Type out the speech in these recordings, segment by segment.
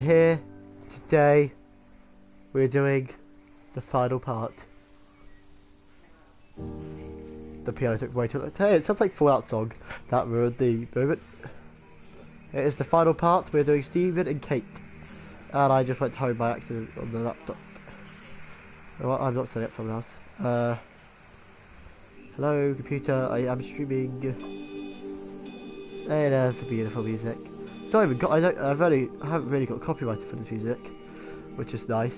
Here, today, we're doing the final part. The piano took way too long. Hey, it sounds like Fallout song. That ruined the moment. It is the final part. We're doing Stephen and Kate. And I just went home by accident on the laptop. Well, I'm not setting up someone else. Hello, computer. I am streaming. Hey, there's the beautiful music. So I haven't really got copyrighted for this music, which is nice.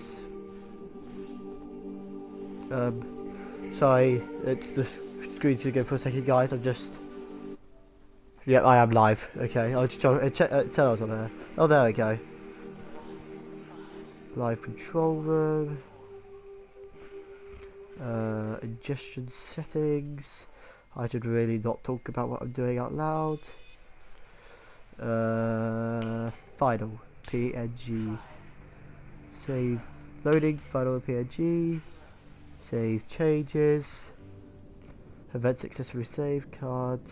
Sorry, it's the screen's gonna go for a second, guys. Yeah, I am live. Okay, I'll just check. Tell I was on there. Oh, there we go. Live control room. Ingestion settings. I should really not talk about what I'm doing out loud. Final PNG. Save loading. Final PNG. Save changes. Event successfully saved. Cards.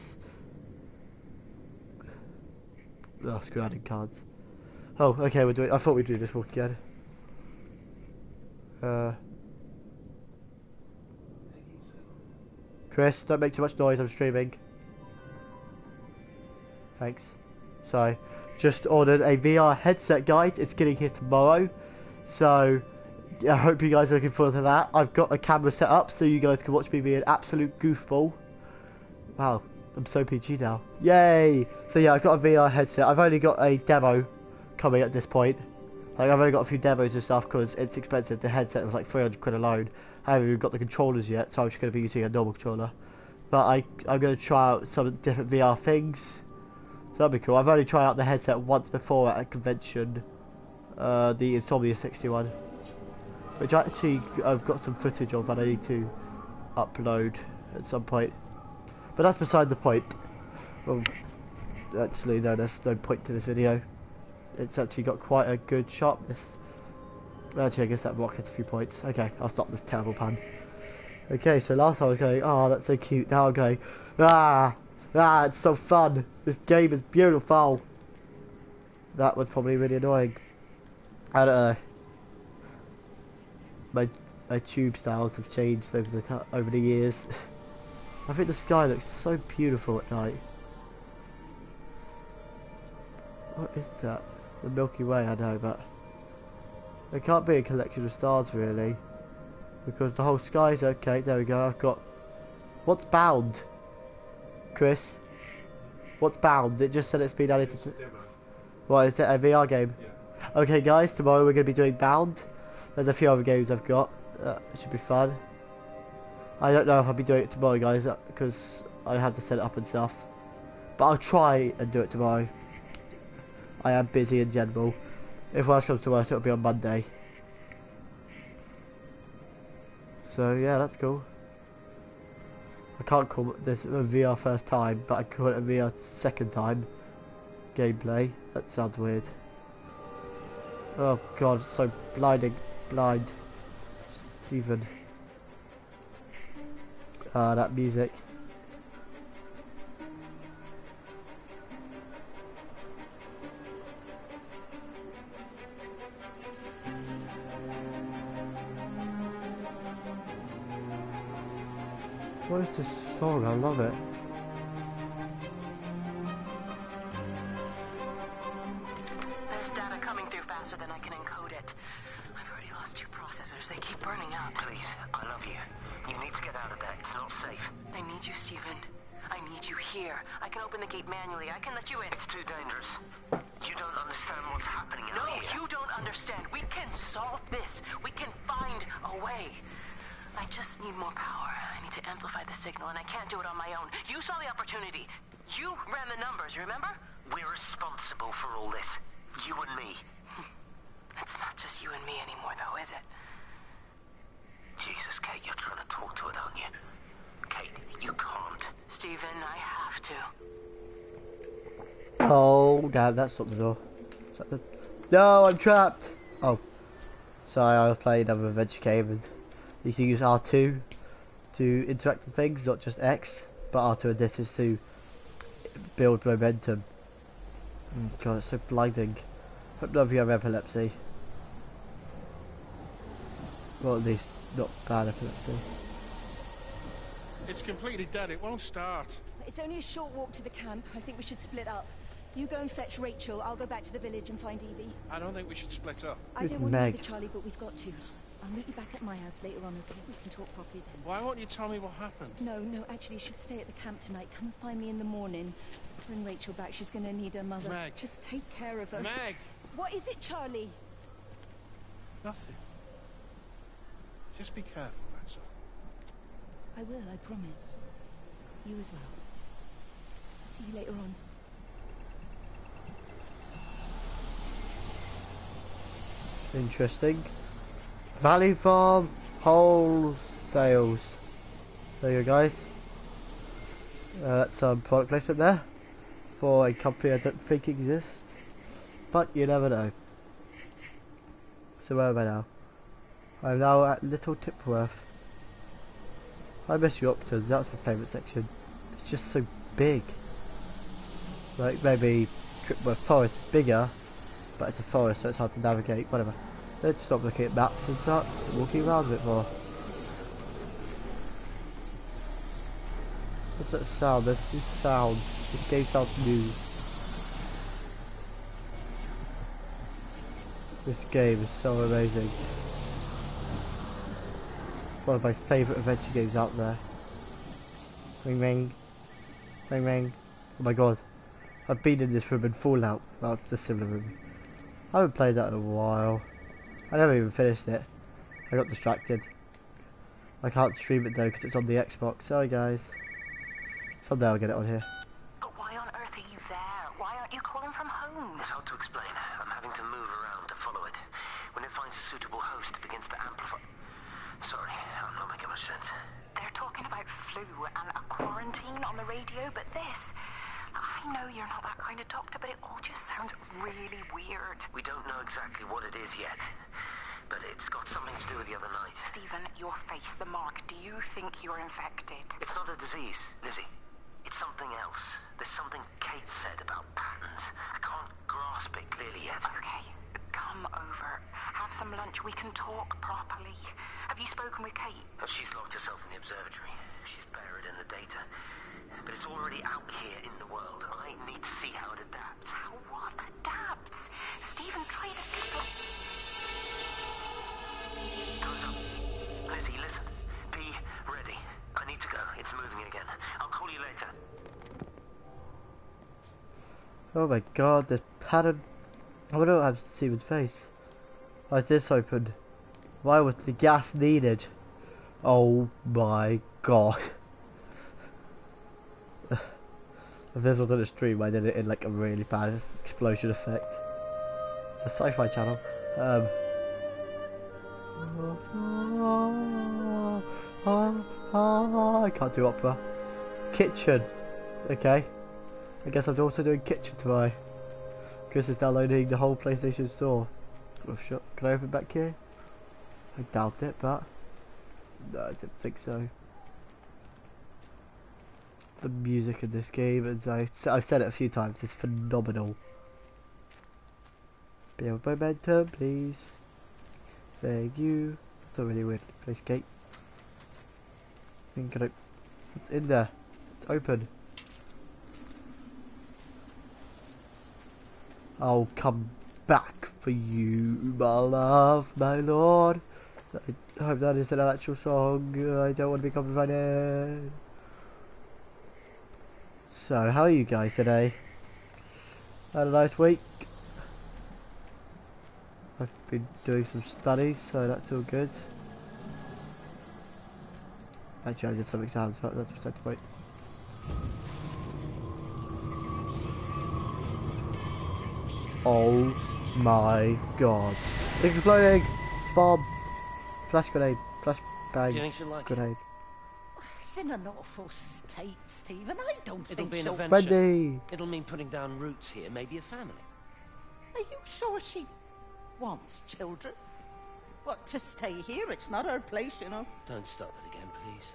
Oh, screw adding cards. Oh, okay, we're doing. I thought we'd do this walk again. Chris, don't make too much noise. I'm streaming. Thanks. So, just ordered a VR headset, guys. It's getting here tomorrow. So, I hope you guys are looking forward to that. I've got a camera set up so you guys can watch me be an absolute goofball. Wow, I'm so PG now. Yay! So yeah, I've got a VR headset. I've only got a demo coming at this point. Like, I've only got a few demos and stuff because it's expensive. The headset was like 300 quid alone. I haven't even got the controllers yet, so I'm just going to be using a normal controller. But I'm going to try out some different VR things. So that'd be cool. I've only tried out the headset once before at a convention. The Insomnia 61. Which actually I've got some footage of and I need to upload at some point. But that's beside the point. Well, actually no, there's no point to this video. It's actually got quite a good sharpness. Actually, I guess that rock has a few points. Okay, I'll stop this terrible pun. Okay, so last time I was going, oh, that's so cute. Now I'm going, it's so fun. This game is beautiful. That was probably really annoying. I don't know. My tube styles have changed over the years. I think the sky looks so beautiful at night. What is that? The Milky Way, I know, but it can't be a collection of stars really, because the whole sky's okay. There we go. I've got. What's bound, Chris? What's bound? It just said it's been added to. What is it? A VR game? Yeah. Okay, guys. Tomorrow we're going to be doing Bound. There's a few other games I've got. It should be fun. I don't know if I'll be doing it tomorrow, guys, because I have to set it up and stuff. But I'll try and do it tomorrow. I am busy in general. If worse comes to worse, it'll be on Monday. So yeah, that's cool. I can't call this a VR first time, but I call it a VR second time gameplay. That sounds weird. Oh god, it's so blind. Stephen. Ah, that music. What is this song? I love it. There's data coming through faster than I can encode it. I've already lost 2 processors. They keep burning out. Please, I love you. You need to get out of there. It's not safe. I need you, Stephen. I need you here. I can open the gate manually. I can let you in. It's too dangerous. You don't understand what's happening No, out here. you don't understand. We can solve this. We can find a way. I just need more power. I need to amplify the signal, and I can't do it on my own. You saw the opportunity. You ran the numbers, remember? We're responsible for all this. You and me. It's not just you and me anymore, though, is it? Jesus, Kate, you're trying to talk to it, aren't you? Kate, you can't. Stephen, I have to. Oh damn, that's not the door. Is that the... No, I'm trapped. Oh, sorry, I was playing another adventure game and you can use R2 to interact with things, not just X, but R2 and this is to build momentum. God, it's so blinding. Hope none of you have epilepsy. Well, at least not bad epilepsy. It's completely dead. It won't start. It's only a short walk to the camp. I think we should split up. You go and fetch Rachel. I'll go back to the village and find Evie. I don't think we should split up. I Who's don't want to Meg? leave Charlie, but we've got to. I'll meet you back at my house later on, okay? We can talk properly then. Why won't you tell me what happened? No, actually, you should stay at the camp tonight. Come and find me in the morning. Bring Rachel back. She's going to need her mother. Meg. Just take care of her. Meg! What is it, Charlie? Nothing. Just be careful, that's all. I will, I promise. You as well. I'll see you later on. Interesting. Valley Farm Wholesales. There you go, guys. That's some product placement there for a company I don't think exists, but you never know. So where am I now? I'm now at Little Tipworth. I miss Yorkton. That's my favourite section. It's just so big. Like maybe Tripworth Forest is bigger, but it's a forest, so it's hard to navigate. Whatever. Let's stop looking at maps and start walking around a bit more. What's that sound? There's this sound. This game sounds new. This game is so amazing. One of my favourite adventure games out there. Ring ring. Ring ring. Oh my god. I've been in this room in Fallout. That's the similar room. I haven't played that in a while. I never even finished it. I got distracted. I can't stream it though because it's on the Xbox. Sorry guys. Someday I'll get it on here. But why on earth are you there? Why aren't you calling from home? It's hard to explain. I'm having to move around to follow it. When it finds a suitable host, it begins to amplify. Sorry, I'm not making much sense. They're talking about flu and a quarantine on the radio, but this... I know you're not that kind of doctor, but it all just sounds really weird. We don't know exactly what it is yet, but it's got something to do with the other night. Stephen, your face, the mark, do you think you're infected? It's not a disease, Lizzie. It's something else. There's something Kate said about patterns. I can't grasp it clearly yet. Okay, come over. Have some lunch. We can talk properly. Have you spoken with Kate? She's locked herself in the observatory. She's buried in the data. But it's already out here in the world. I need to see how it adapts. How what adapts? Stephen, try to explain. Time's up. Lizzie, listen. Be ready. I need to go. It's moving again. I'll call you later. Oh my god, this pattern. I wonder what happens to Steven's face. Why is this open? Why was the gas needed? Oh my god. If this wasn't a stream, I did it in like a really bad explosion effect. It's a sci-fi channel. I can't do opera. Kitchen. Okay. I guess I'm also doing kitchen tomorrow. Chris is downloading the whole PlayStation Store. Oh shit. Can I open back here? I doubt it, but no, I didn't think so. The music in this game, as I've said it a few times, is phenomenal. Build momentum, please. Thank you. That's a really weird place gate. What's in there? It's open. I'll come back for you, my love, my lord. I hope that is an actual song. I don't want to be copyrighted. So, how are you guys today? Had a nice week. I've been doing some studies, so that's all good. Actually, I did some exams, but that's beside the point. Oh my god. It's exploding! Bomb! Flash grenade. Flash bang. Do you think she'll like grenade. It's in an awful state, Stephen. I don't It'll think be an she'll... adventure. Wendy! It'll mean putting down roots here, maybe a family. Are you sure she wants children? What, to stay here? It's not her place, you know. Don't start that again, please.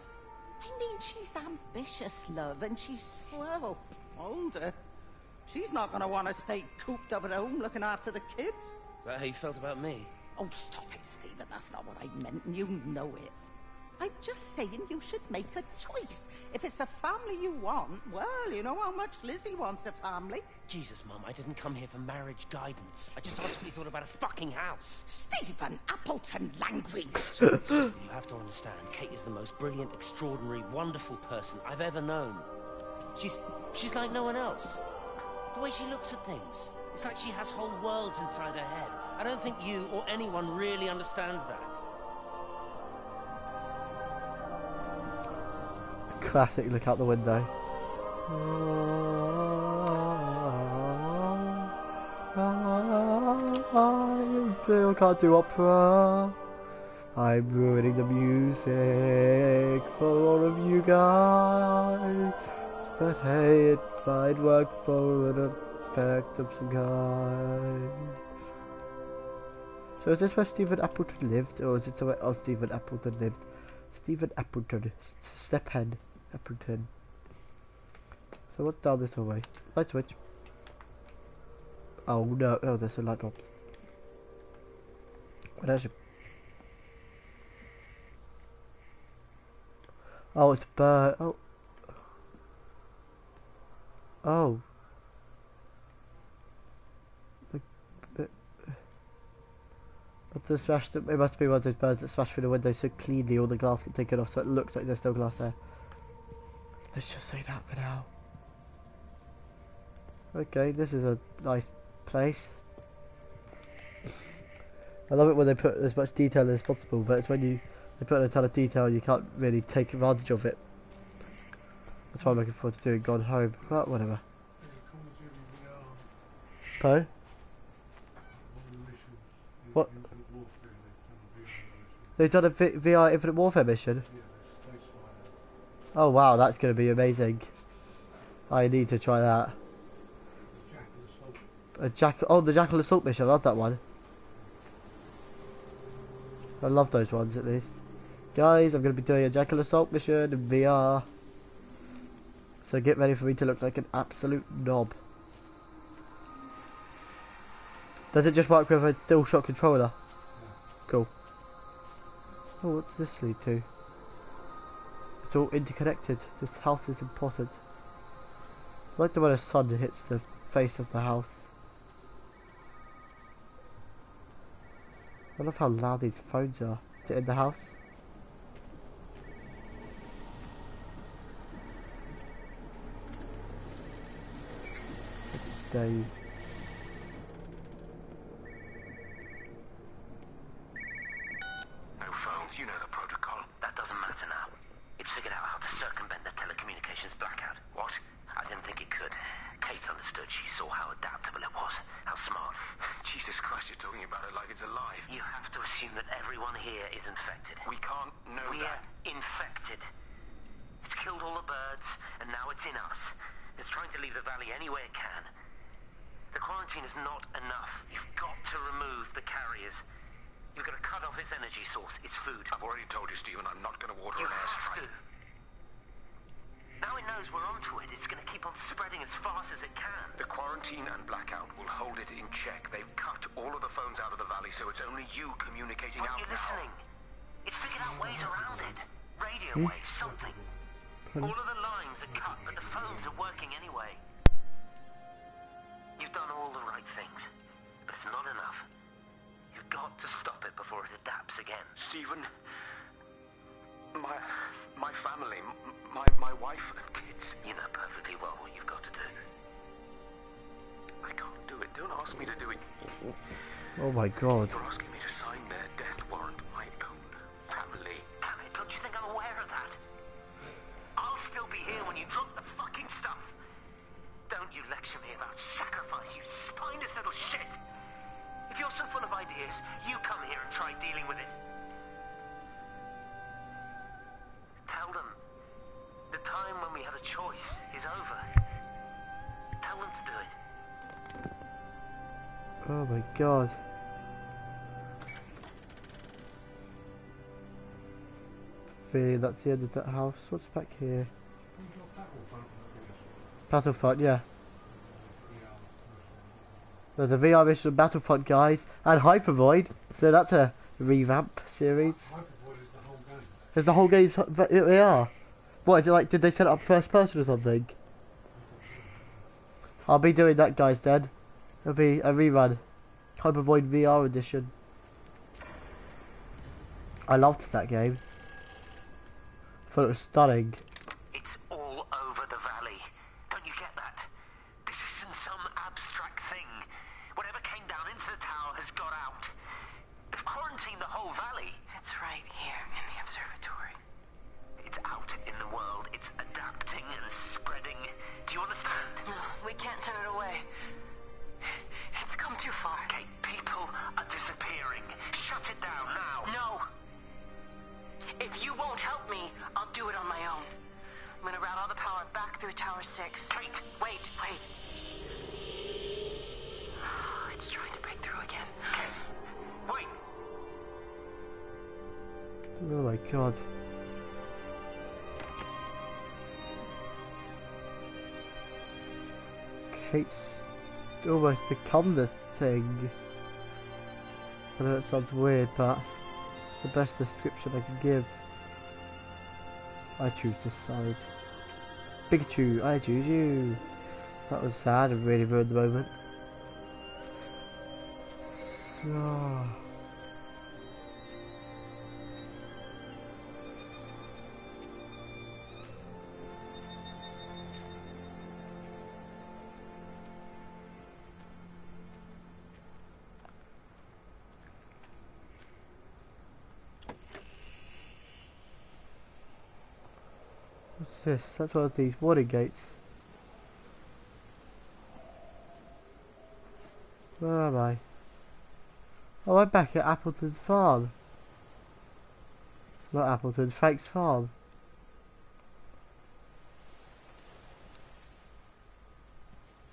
I mean, she's ambitious, love, and she's, well, older. She's not going to want to stay cooped up at home looking after the kids. Is that how you felt about me? Oh, stop it, Stephen. That's not what I meant, and you know it. I'm just saying you should make a choice. If it's a family you want, well, you know how much Lizzie wants a family. Jesus, Mum, I didn't come here for marriage guidance. I just asked what you thought about a fucking house. Stephen Appleton language. So it's just that you have to understand, Kate is the most brilliant, extraordinary, wonderful person I've ever known. She's like no one else. The way she looks at things. It's like she has whole worlds inside her head. I don't think you or anyone really understands that. Classic look out the window. I still can't do opera. I'm ruining the music for all of you guys. But hey, it might work for an effect of some kind. So is this where Stephen Appleton lived, or is it somewhere else Stephen Appleton lived? Stephen Appleton, Stephen Appleton. So what's down this hallway? Light switch. Oh no, oh there's a light bulb. What is it? Oh, it's a bird. Oh. Oh. What's the smash? It must be one of those birds that smash through the window so cleanly all the glass get taken off so it looks like there's still glass there. Let's just say that for now. Okay, this is a nice place. I love it when they put as much detail as possible, but it's when they put in a ton of detail you can't really take advantage of it. That's why I'm looking forward to doing Gone Home, but whatever. Pardon? What? They've done a VR Infinite Warfare mission? Oh wow, that's going to be amazing. I need to try that. The Jackal Assault mission, I love that one. I love those ones at least. Guys, I'm going to be doing a Jackal Assault mission in VR. So get ready for me to look like an absolute knob. Does it just work with a DualShock controller? Cool. Oh, what's this lead to? It's all interconnected. This house is important. I like the way the sun hits the face of the house. I love how loud these phones are. Is it in the house? Dave. No phones, you know the protocol. That doesn't matter now. It's figured out how to circumvent the telecommunications blackout. What? I didn't think it could. Kate understood. She saw how adaptable it was. How smart. Jesus Christ, you're talking about it like it's alive. You have to assume that everyone here is infected. We can't know that. We're infected. It's killed all the birds, and now it's in us. It's trying to leave the valley any way it can. The quarantine is not enough. You've got to remove the carriers. You've got to cut off its energy source, its food. I've already told you, Stephen, I'm not going to water an airstrike. You have to. Now it knows we're onto it. It's going to keep on spreading as fast as it can. The quarantine and blackout will hold it in check. They've cut all of the phones out of the valley, so it's only you communicating out now. You're listening. It's figured out ways around it. Radio waves, something. All of the lines are cut, but the phones are working anyway. You've done all the right things, but it's not enough. You've got to stop it before it adapts again. Stephen, my family, my wife and kids. You know perfectly well what you've got to do. I can't do it. Don't ask me to do it. Oh my god. You're asking me to sign their death warrant. My own family. Damn it, don't you think I'm aware of that? I'll still be here when you drop the fucking stuff. Don't you lecture me about sacrifice, you spineless little shit! If you're so full of ideas, you come here and try dealing with it. Tell them the time when we had a choice is over. Tell them to do it. Oh my god. Really, that's the end of that house. What's back here? Battlefront, yeah. There's a VR mission on Battlefront, guys, and Hypervoid. So that's a revamp series. Is the whole game VR? What is it like? Did they set it up first person or something? I'll be doing that, guys. Then it'll be a rerun, Hypervoid VR edition. I loved that game. Thought it was stunning. It's all over the valley. Don't you get that? This isn't some abstract thing. Whatever came down into the tower has got out. They've quarantined the whole valley. It's right here in the observatory. It's out in the world. It's adapting and spreading. Do you understand? No, we can't turn it away. It's come too far. Kate, people are disappearing. Shut it down now. No. If you won't help me, I'll do it on my own. I'm gonna route all the power back through Tower 6. Kate! Wait. It's trying to break through again. Kate! Wait! Oh my god. Kate's almost become the thing. I know it sounds weird, but the best description I can give. I choose this side. Pikachu, I choose you. That was sad and really ruined the moment. Oh. What's this? That's one of these warning gates. Where am I? Oh, I'm back at Appleton's farm. Not Appleton's, Frank's farm.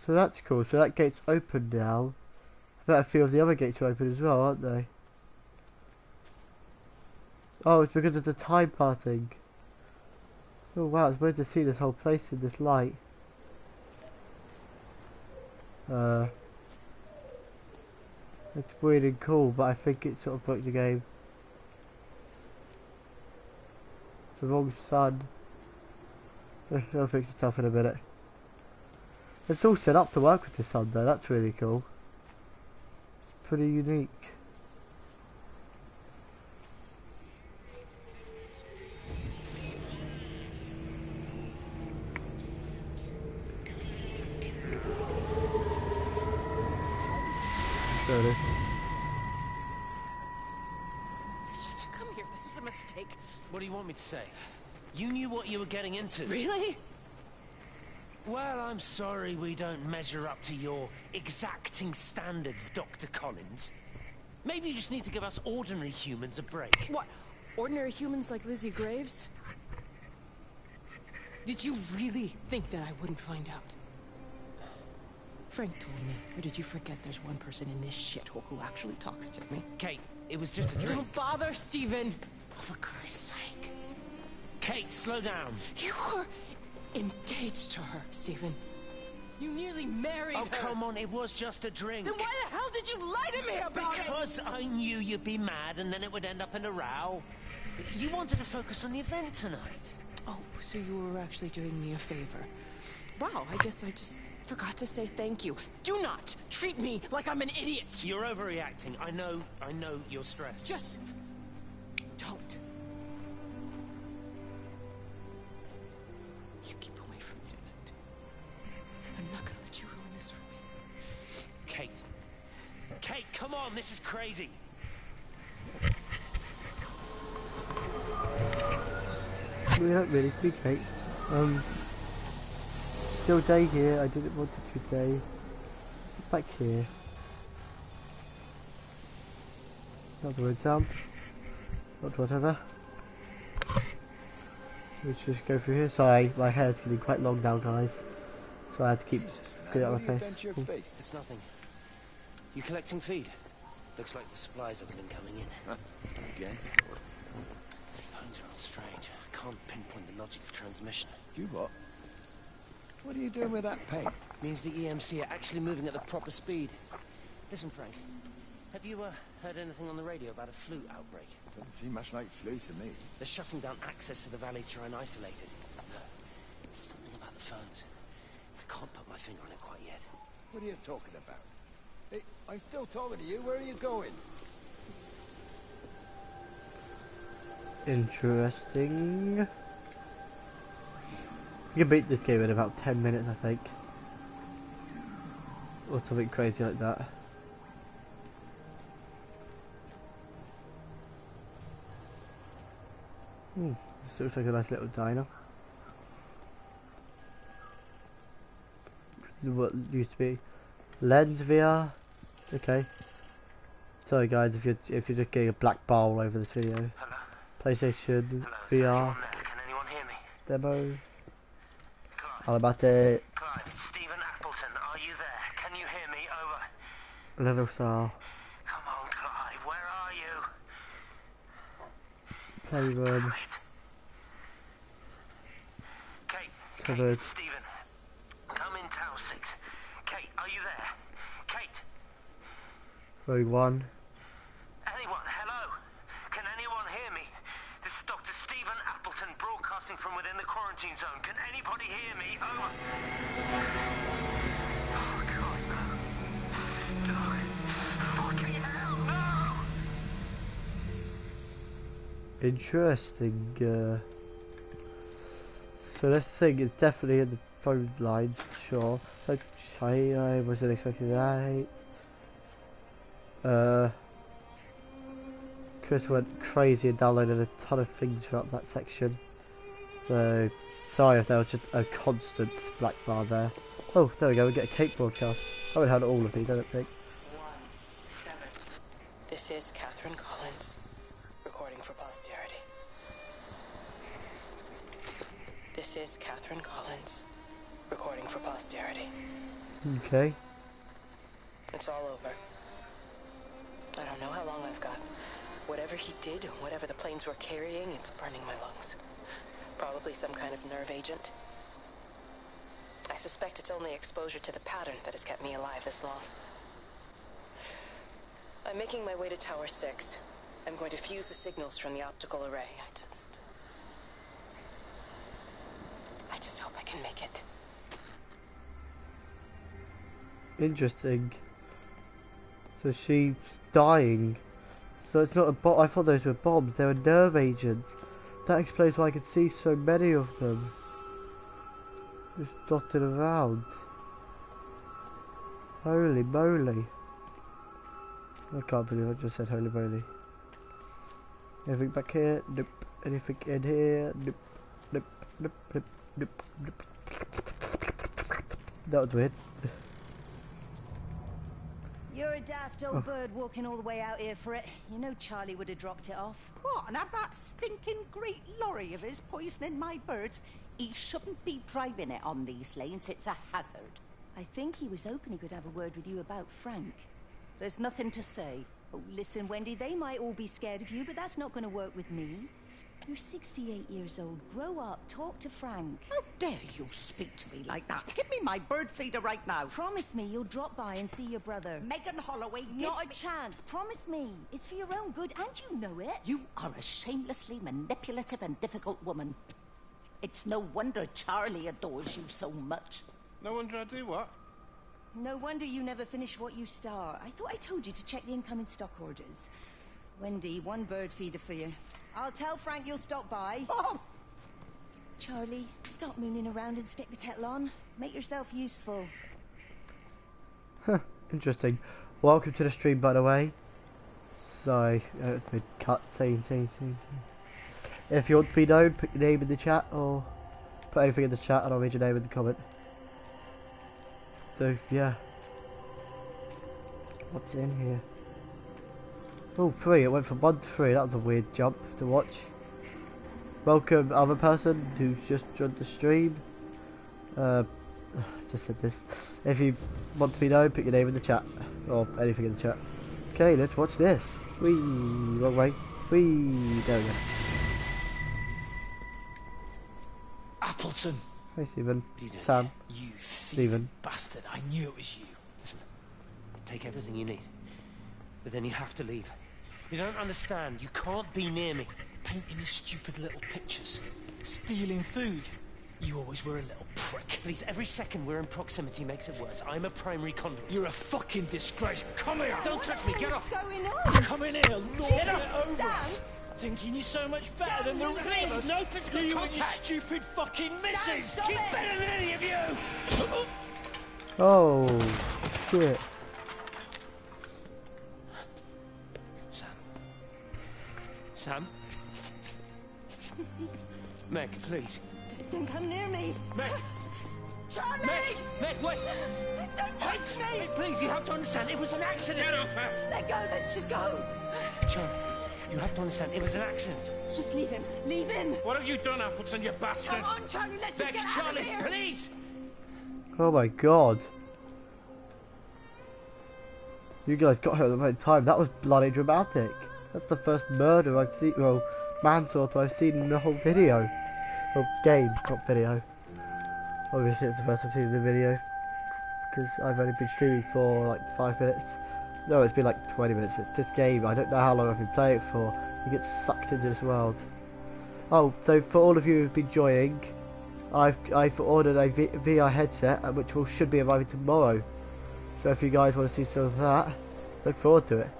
So that's cool. So that gate's open now. I bet a few of the other gates are open as well, aren't they? Oh, it's because of the time parting. Oh wow, it's weird to see this whole place in this light. It's weird and cool, but I think it sort of broke the game. The wrong sun. It'll fix itself in a minute. It's all set up to work with the sun though, that's really cool. It's pretty unique. There it is. I shouldn't have come here. This was a mistake. What do you want me to say? You knew what you were getting into. Really? Well, I'm sorry we don't measure up to your exacting standards, Dr. Collins. Maybe you just need to give us ordinary humans a break. What? Ordinary humans like Lizzie Graves? Did you really think that I wouldn't find out? Frank told me. Or did you forget there's one person in this shithole who actually talks to me? Kate, it was just a drink. Don't bother, Stephen! Oh, for Christ's sake. Kate, slow down. You were engaged to her, Stephen. You nearly married her. Oh, come on, it was just a drink. Then why the hell did you lie to me about it? Because I knew you'd be mad and then it would end up in a row. You wanted to focus on the event tonight. Oh, so you were actually doing me a favor. Wow, I guess I just forgot to say thank you. Do not treat me like I'm an idiot. You're overreacting. I know you're stressed. Just don't. You keep away from me tonight. I'm not gonna let you ruin this for me. Kate. Kate, come on, this is crazy. We don't really speak, Kate. Still day here. I didn't want it to day. Back here. Not the word sound. Not whatever. Let's just go through here. Sorry, my hair's getting quite long now, guys. So I had to keep getting out of my face. It's nothing. You collecting feed? Looks like the supplies haven't been coming in. Again? The phones are all strange. I can't pinpoint the logic of transmission. You what? What are you doing with that paint? Means the EMC are actually moving at the proper speed. Listen, Frank. Have you heard anything on the radio about a flu outbreak? Doesn't seem much like flu to me. They're shutting down access to the valley to try and isolate it. No, something about the phones. I can't put my finger on it quite yet. What are you talking about? Hey, I'm still talking to you. Where are you going? Interesting. You can beat this game in about 10 minutes, I think. Or something crazy like that. This looks like a nice little diner. What used to be Lens VR. Okay. Sorry guys, if you're just getting a black bar all over this video. Hello? PlayStation Hello, is VR anyone there? Can anyone hear me? demo. Clive, All about it. Clive, it's Stephen Appleton. Are you there? Can you hear me? Over. Level star. Come on, Clive. Where are you? Playroom. Damn it. Kate, Covered. it's Stephen. Come in Tower 6. Kate, are you there? Kate, Row 1. anyone? Hello? Can anyone hear me? This is Dr. Stephen Appleton broadcasting from within the quarantine zone. Can anybody hear me? Over. Oh, God, no. No. Fucking hell, no! Interesting. So this thing is definitely in the phone lines, for sure. So I wasn't expecting that. Chris went crazy and downloaded a ton of things throughout that section. So sorry if there was just a constant black bar there. Oh, there we go. We get a Kate broadcast. I haven't had all of these, I don't think. This is Catherine Collins, recording for posterity. This is Catherine Collins, recording for posterity. Okay. It's all over. I don't know how long I've got. Whatever he did, whatever the planes were carrying, it's burning my lungs. Probably some kind of nerve agent. I suspect it's only exposure to the pattern that has kept me alive this long. I'm making my way to Tower 6. I'm going to fuse the signals from the optical array. I just hope I can make it. Interesting. So she's dying. So it's not a bomb. I thought those were bombs. They were nerve agents. That explains why I could see so many of them. Just dotted around. Holy moly. I can't believe I just said holy moly. Anything back here? Nope. Anything in here? Nope. Nope. Nope. Nope. Nope. Nope. That was weird. You're a daft old bird walking all the way out here for it. You know Charlie would have dropped it off. What, and have that stinking great lorry of his poisoning my birds? He shouldn't be driving it on these lanes. It's a hazard. I think he was hoping he could have a word with you about Frank. There's nothing to say. Oh, listen, Wendy, they might all be scared of you, but that's not going to work with me. You're 68 years old. Grow up. Talk to Frank. How dare you speak to me like that? Give me my bird feeder right now. Promise me you'll drop by and see your brother. Megan Holloway, Not a chance. Promise me. It's for your own good, and you know it. You are a shamelessly manipulative and difficult woman. It's no wonder Charlie adores you so much. No wonder I do what? No wonder you never finish what you start. I thought I told you to check the incoming stock orders. Wendy, one bird feeder for you. I'll tell Frank you'll stop by. Oh! Charlie, stop mooning around and stick the kettle on. Make yourself useful. Huh, interesting. Welcome to the stream, by the way. Sorry, it's mid cut. Saying. If you want to be known, put your name in the chat or put anything in the chat and I'll read your name in the comment. So, yeah. What's in here? Oh, 3. It went from 1 to 3. That was a weird jump to watch. Welcome, other person who's just joined the stream. Just said this. If you want to be known, put your name in the chat. Or anything in the chat. Okay, let's watch this. Whee! Wrong way. Whee! There we go. take everything you need. But then you have to leave. You don't understand. You can't be near me. Painting your stupid little pictures. Stealing food. You always were a little prick. Please, every second we're in proximity makes it worse. I'm a primary conduit. You're a fucking disgrace. Come here! Don't touch me, get off! What's going on? Come in here, Lord, Jesus, get over Sam. us! Thinking you're so much better Sam, than the leave rest it. of us. No physical You and your contact. stupid fucking missus! stop She's it. better than any of you! Oh, shit. Sam? Meg, please. Don't come near me. Meg! Charlie! Meg, wait! Don't touch me! Meg, please, you have to understand, it was an accident! Get off her! Let go, let's just go. Charlie, you have to understand, it was an accident. Just leave him. Leave him. What have you done, Appleton, you bastard? Come on, Charlie, let's just Meg, get out Charlie, of here. please! Oh my god. You guys got here at the right time. That was bloody dramatic. That's the first murder I've seen, well, manslaughter I've seen in the whole video. Well, game, not video. Obviously it's the first I've seen in the video. Because I've only been streaming for like 5 minutes. No, it's been like 20 minutes. It's this game. I don't know how long I've been playing it for. You get sucked into this world. Oh, so for all of you who've been enjoying, I've ordered a VR headset, which should be arriving tomorrow. So if you guys want to see some of that, look forward to it.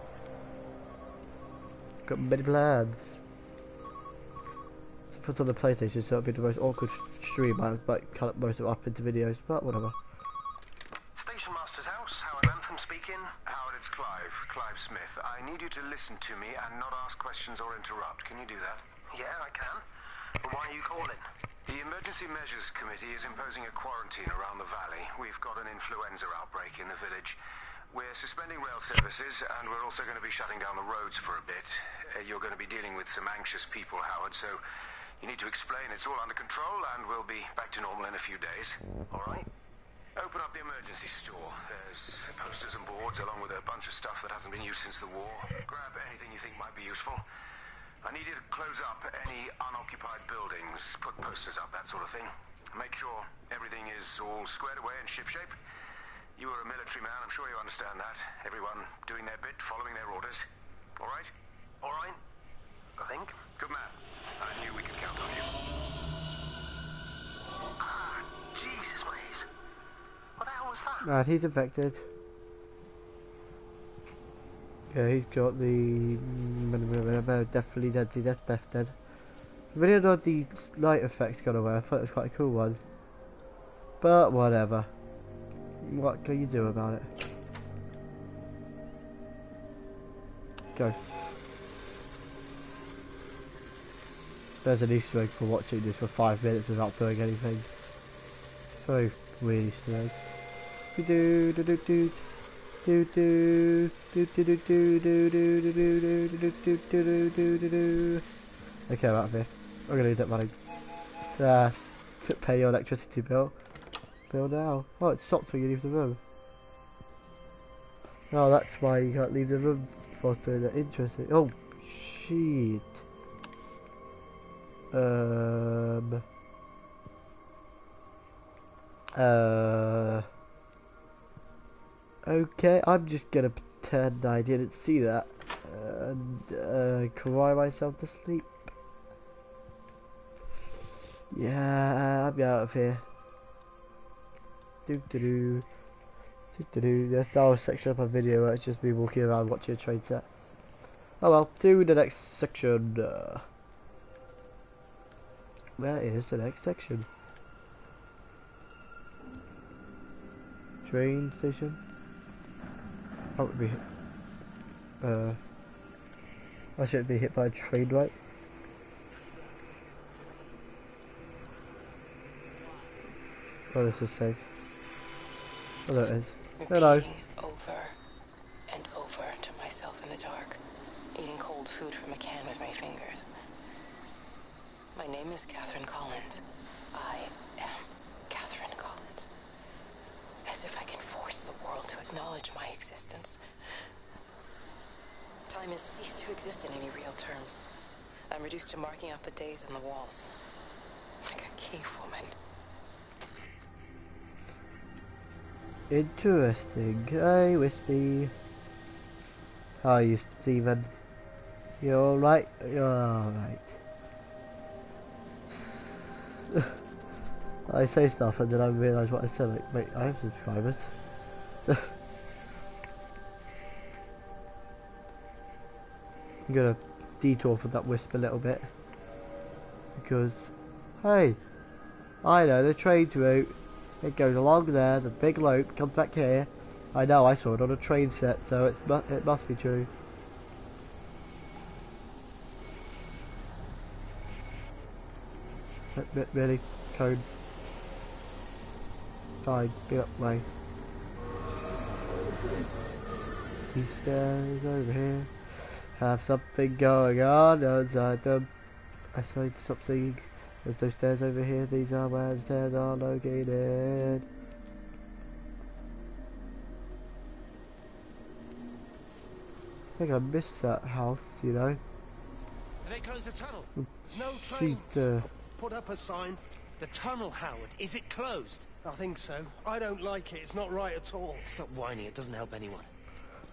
Got many plans. So put on the PlayStation, so it'll be the most awkward stream. I might cut most of it up into videos, but whatever. Station Master's house, Howard Anthem speaking. Howard, it's Clive. Clive Smith. I need you to listen to me and not ask questions or interrupt. Can you do that? Yeah, I can. But why are you calling? The Emergency Measures Committee is imposing a quarantine around the valley. We've got an influenza outbreak in the village. We're suspending rail services, and we're also going to be shutting down the roads for a bit. You're going to be dealing with some anxious people, Howard, so you need to explain it's all under control, and we'll be back to normal in a few days. All right? Open up the emergency store. There's posters and boards, along with a bunch of stuff that hasn't been used since the war. Grab anything you think might be useful. I need you to close up any unoccupied buildings, put posters up, that sort of thing. Make sure everything is all squared away and shipshape. You are a military man, I'm sure you understand that. Everyone doing their bit, following their orders. All right? All right? I think. Good man. I knew we could count on you. Ah, Jesus, Maze. What the hell was that? Right, he's infected. Yeah, he's got the definitely death dead. Really not the light effects gone away. I thought it was quite a cool one. But whatever. What can you do about it? Go. There's an Easter egg for watching this for 5 minutes without doing anything. So weird Easter egg. Do do do do. Do do do do do do do do do do do do do do do do. Okay, I'm out of here. I'm gonna need that money. Pay your electricity bill. Bill now. Oh, it stops when you leave the room. Oh, that's why you can't leave the room for so that interesting. Oh, shit. Okay, I'm just gonna pretend I didn't see that and cry myself to sleep. Yeah, I'm out of here. There's now a section of my video where it's just me walking around watching a train set. Oh well, to the next section. Where is the next section? Train station? I would be hit. I shouldn't be hit by a train, right? Oh, this is safe. Oh, there it is. Hello. Repeating over and over to myself in the dark, eating cold food from a can with my fingers. My name is Catherine Collins. I am Catherine Collins. As if I can force the world to acknowledge my existence. Time has ceased to exist in any real terms. I'm reduced to marking out the days on the walls. Like a cave woman. Interesting. Hey, Wispy. How are you, Stephen? You alright? You're alright. I say stuff and then I realise what I said. Like, wait, I have subscribers. I'm gonna detour from that Wisp a little bit. Because, hey, I know the train's route. It goes along there, the big loop, comes back here. I know, I saw it on a train set, so it must be true. Really? Code. Fine, be up way. These stairs over here have something going on outside them. I saw you stop singing. There's those stairs over here, these are where the stairs are located. I think I missed that house, you know. Have they closed the tunnel? There's no trains. Put up a sign. The tunnel, Howard, is it closed? I think so. I don't like it. It's not right at all. Stop whining, it doesn't help anyone.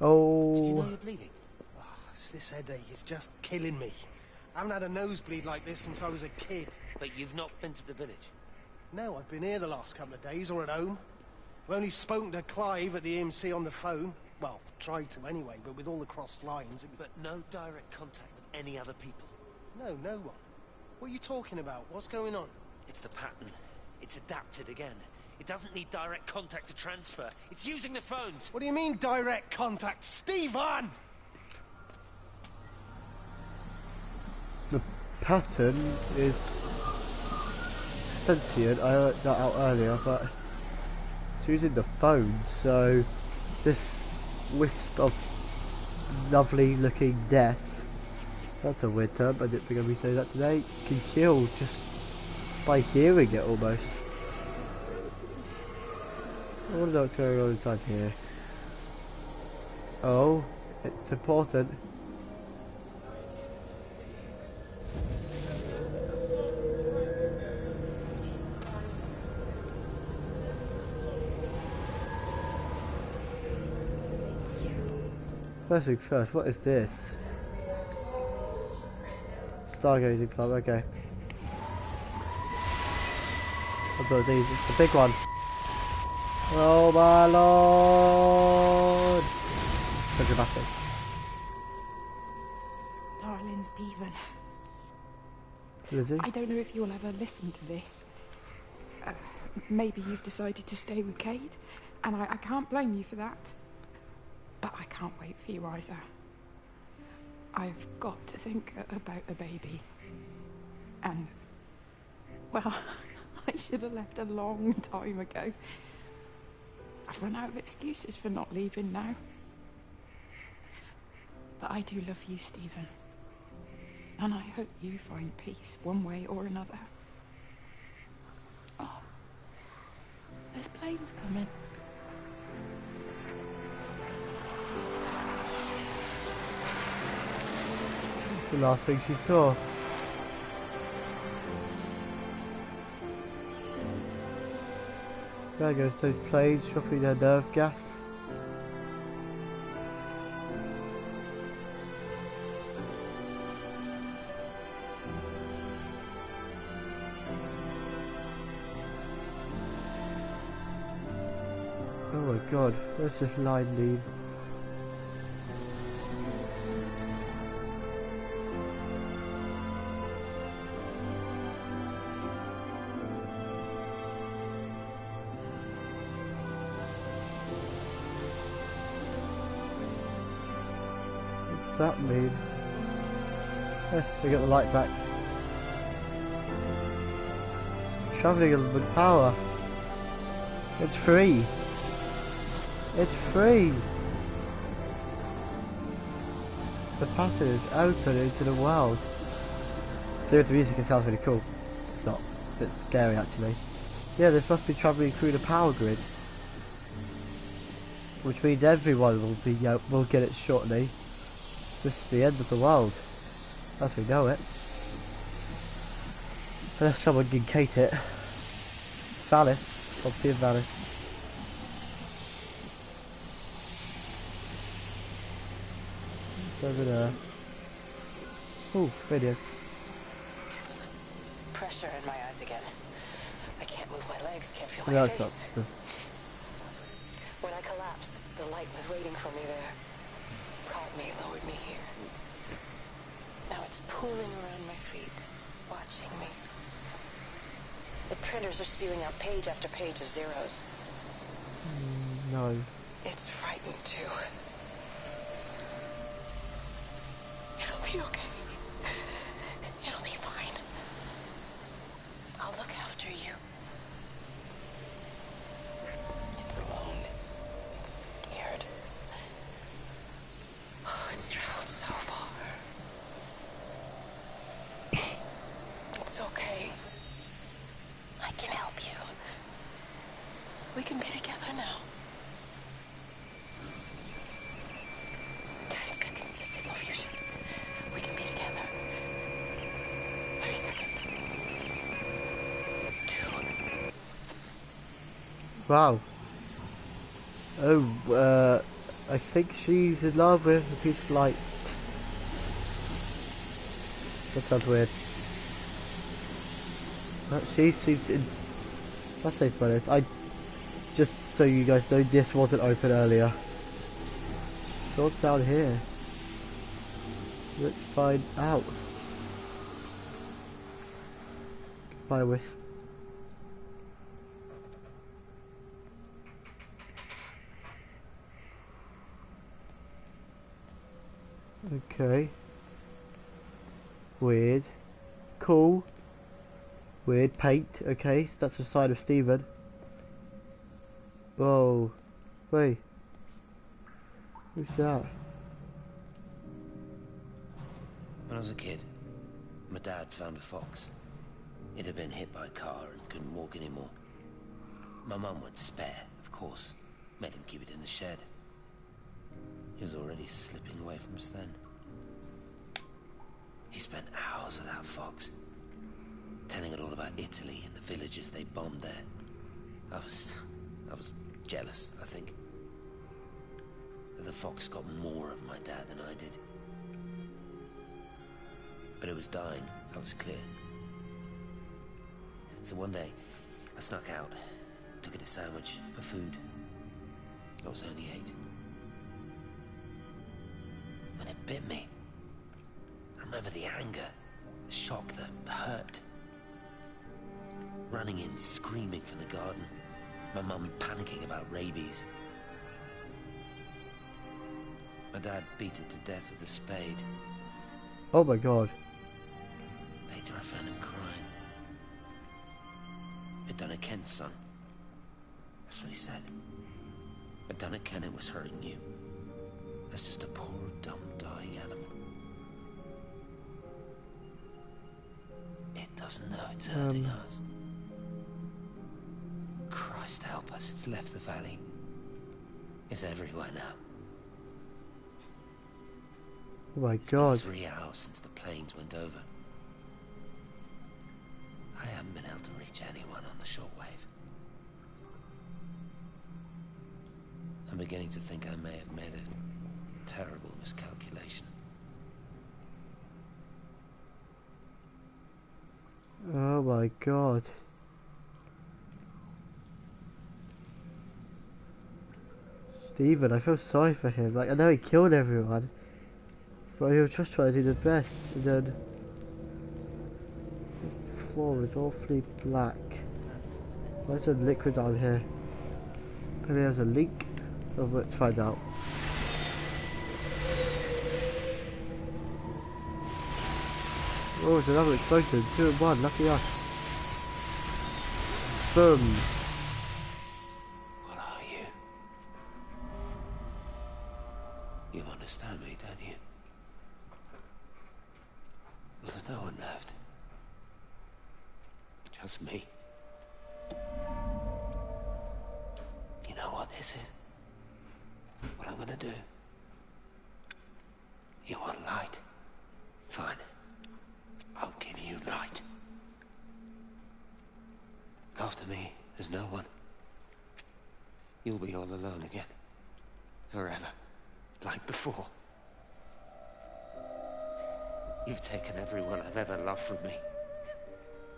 Oh. Did you know you're bleeding? Oh, it's this headache. It's just killing me. I haven't had a nosebleed like this since I was a kid. But you've not been to the village? No, I've been here the last couple of days, or at home. I've only spoken to Clive at the EMC on the phone. Well, tried to anyway, but with all the crossed lines... But no direct contact with any other people? No, no one. What are you talking about? What's going on? It's the pattern. It's adapted again. It doesn't need direct contact to transfer. It's using the phones. What do you mean, direct contact? Stephen! The pattern is sentient. I worked that out earlier, but it's using the phone, so this wisp of lovely looking death, that's a weird term, I didn't think I'd be saying that today, can kill just by hearing it almost. I wonder what's going on inside here. Oh, it's important. First things first, what is this? Stargazing club, okay. I've got these, it's the big one. Oh my lord! So dramatic. Darling Stephen. Who is he? I don't know if you'll ever listen to this. Maybe you've decided to stay with Kate, and I can't blame you for that. But I can't wait for you either. I've got to think about the baby. And, well, I should have left a long time ago. I've run out of excuses for not leaving now. But I do love you, Stephen. And I hope you find peace one way or another. Oh, there's planes coming. That's the last thing she saw. There goes those planes dropping their nerve gas. Oh my god, let's just line lead. What's that mean? We got the light back. Travelling with power. It's free. It's free. The passage is open into the world. See if the music, it sounds really cool. It's not. It's a bit scary actually. Yeah, this must be travelling through the power grid. Which means everyone will get it shortly. This is the end of the world, as we know it. Unless someone can Kate it. Valis, obviously Valis. Over there. Oh, radio. Pressure in my eyes again. I can't move my legs, can't feel No, my it's not. face. When I collapsed, the light was waiting for me there. Caught me, lowered me here. Now it's pooling around my feet, watching me. The printers are spewing out page after page of zeros. No. It's frightened too. It'll be okay. It'll be fine. I'll look after you. It's alone. It's scared. Oh, it's traveled so far. It's okay. I can help you. We can be together now. 10 seconds to signal fusion. We can be together. 3 seconds. 2. Wow. Oh, I think she's in love with a piece of light. That sounds weird. She seems in... Let's say for this. Just so you guys know, this wasn't open earlier. So what's down here? Let's find out. Goodbye, Wisp. Okay. Weird. Cool. Weird paint. Okay, so that's the side of Stephen. Whoa. Wait. Who's that? When I was a kid, my dad found a fox. It had been hit by a car and couldn't walk anymore. My mum went spare, of course. Made him keep it in the shed. He was already slipping away from us then. He spent hours with that fox, telling it all about Italy and the villages they bombed there. I was jealous, I think. The fox got more of my dad than I did. But it was dying, that was clear. So one day, I snuck out, took it a sandwich for food. I was only 8. When it bit me, I remember the anger, the shock, the hurt. Running in, screaming from the garden. My mum panicking about rabies. My dad beat it to death with a spade. Oh my god. Later I found him crying. I'd done it, Ken's son. That's what he said. I'd done it, Ken, it was hurting you. That's just a poor, dumb, dying animal. It doesn't know it's hurting us. Christ help us, it's left the valley. It's everywhere now. Oh my It's god. been 3 hours since the planes went over. I haven't been able to reach anyone on the shortwave. I'm beginning to think I may have made a terrible miscalculation. Oh my god. Stephen, I feel sorry for him. Like, I know he killed everyone, but he was just trying to do the best. And then the floor is awfully black. There's a liquid down here. Maybe there's a leak. Oh, let's find out. Oh, it's another explosion. 2 in 1. Lucky us. Boom. What are you? You understand me, don't you? Well, there's no one left. Just me. You know what this is? What I'm gonna do? You want light? Fine. I'll give you light. After me, there's no one. You'll be all alone again. Forever. Like before. You've taken everyone I've ever loved from me.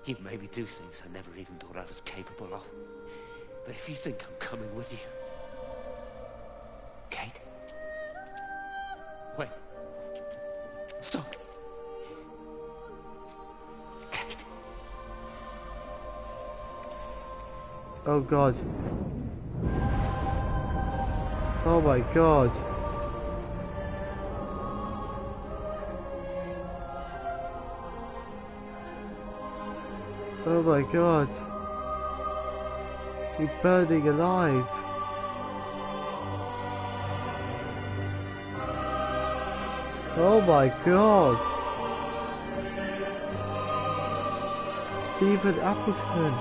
You've made me do things I never even thought I was capable of. But if you think I'm coming with you... Kate? Wait. Stop. Kate. Oh god. Oh my god. Oh my god. You're burning alive. Oh my god. Stephen Appleton.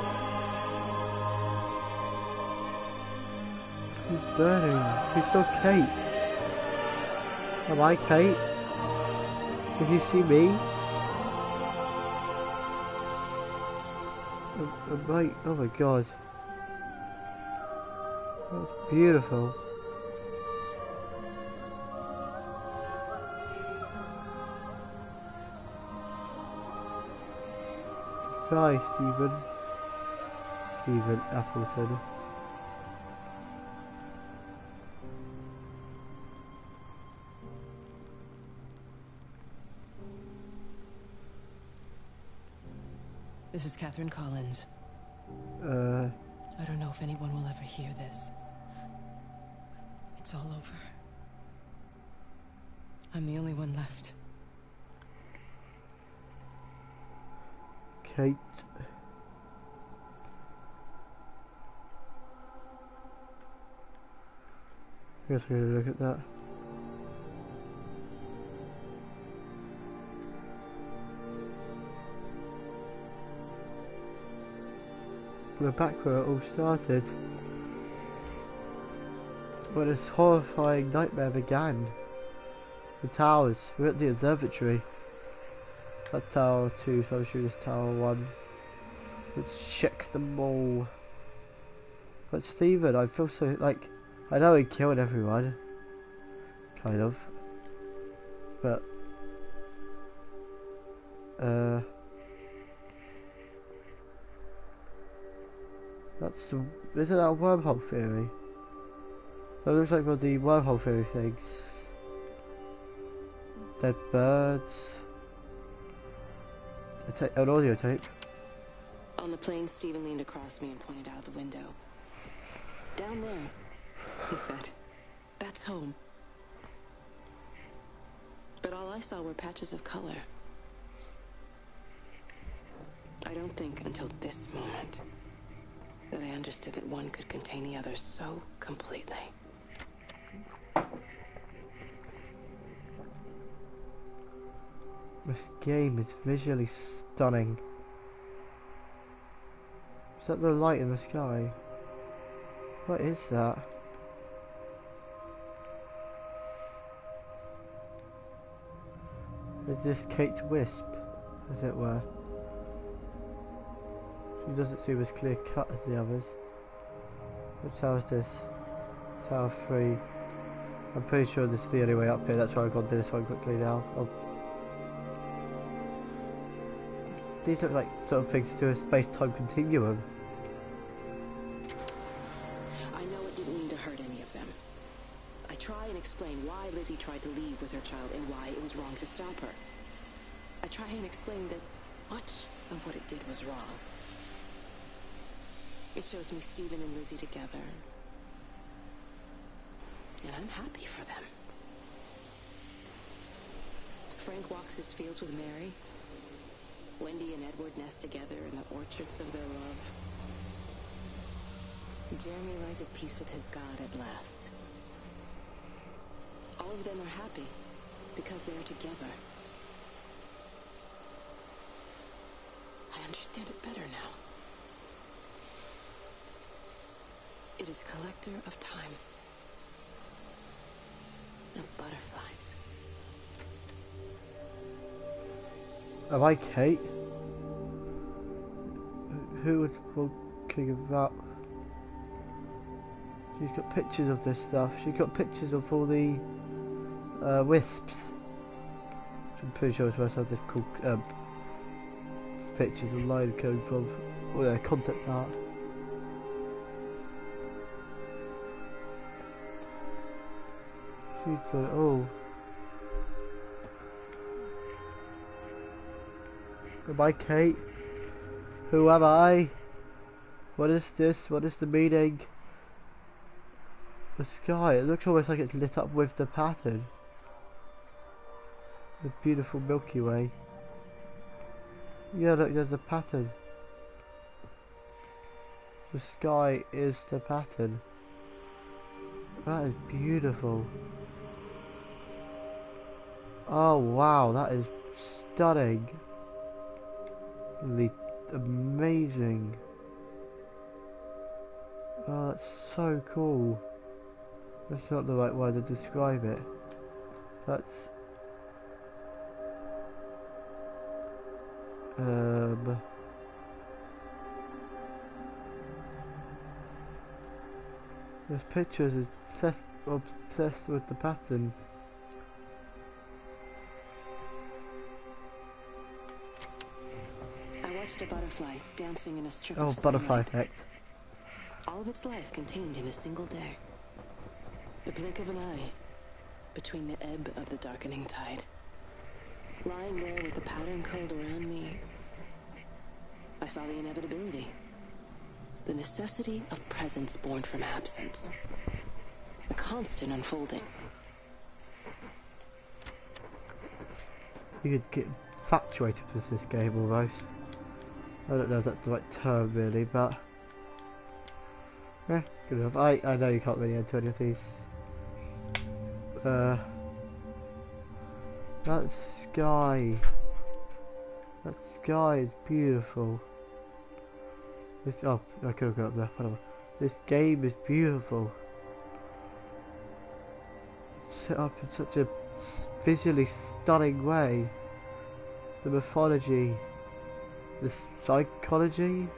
He's burning. He saw Kate. Am I Kate? Did you see me? Oh my god. That's beautiful. Hi, Stephen. Stephen Appleton. This is Catherine Collins. I don't know if anyone will ever hear this. It's all over. I'm the only one left. Kate. Guess we're gonna look at that. We're back where it all started. When this horrifying nightmare began. The towers. We're at the observatory. That's tower 2, so I'm sure this tower 1. Let's check them all. But Stephen, I feel so like I know he killed everyone. Kind of. But isn't that a wormhole theory? That looks like one of the wormhole theory things. Dead birds. An audio tape. On the plane, Stephen leaned across me and pointed out the window. Down there, he said. That's home. But all I saw were patches of color. I don't think until this moment that I understood that one could contain the other so completely. This game is visually stunning. Is that the light in the sky? What is that? Is this Kate's wisp, as it were? She doesn't seem as clear cut as the others. What tower is this? Tower 3. I'm pretty sure this is the only way up here, that's why I've gone to this one quickly now. Oh. These look like sort of things to do a space-time continuum. I know it didn't mean to hurt any of them. I try and explain why Lizzie tried to leave with her child and why it was wrong to stop her. I try and explain that much of what it did was wrong. It shows me Stephen and Lizzie together. And I'm happy for them. Frank walks his fields with Mary. Wendy and Edward nest together in the orchards of their love. Jeremy lies at peace with his God at last. All of them are happy because they are together. I understand it better now. It is a collector of time. Of butterflies. Am I Kate? Who would walking about? She's got pictures of this stuff. She's got pictures of all the wisps. I'm pretty sure it's where some of this cool pictures online coming from, or concept art. She's got it all. Goodbye, Kate. Who am I? What is this? What is the meaning? The sky, it looks almost like it's lit up with the pattern. The beautiful Milky Way. Yeah, look, there's a pattern. The sky is the pattern. That is beautiful. Oh wow, that is stunning. Amazing. Oh, that's so cool. That's not the right word to describe it. That's this picture is obsessed with the pattern. I watched a butterfly dancing in a strip Oh, of butterfly sunlight. effect. All of its life contained in a single day. The blink of an eye between the ebb of the darkening tide. Lying there with the pattern curled around me, I saw the inevitability. The necessity of presence born from absence. The constant unfolding. You could get infatuated with this game almost. I don't know if that's the right term really, but yeah, good enough. I know you can't really enter any of these. That sky. That sky is beautiful. This I could have got up there. Whatever. This game is beautiful. It's set up in such a visually stunning way. The mythology, the psychology,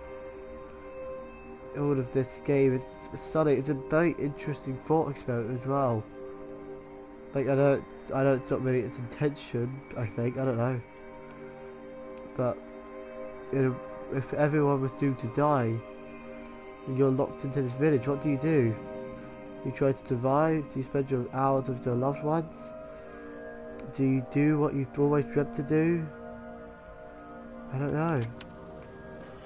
all of this game, it's stunning. It's a very interesting thought experiment as well. Like I know it's not really its intention. I think I don't know, but you know, if everyone was doomed to die, and you're locked into this village, what do? You try to survive? Do you spend your hours with your loved ones? Do you do what you've always dreamt to do? I don't know.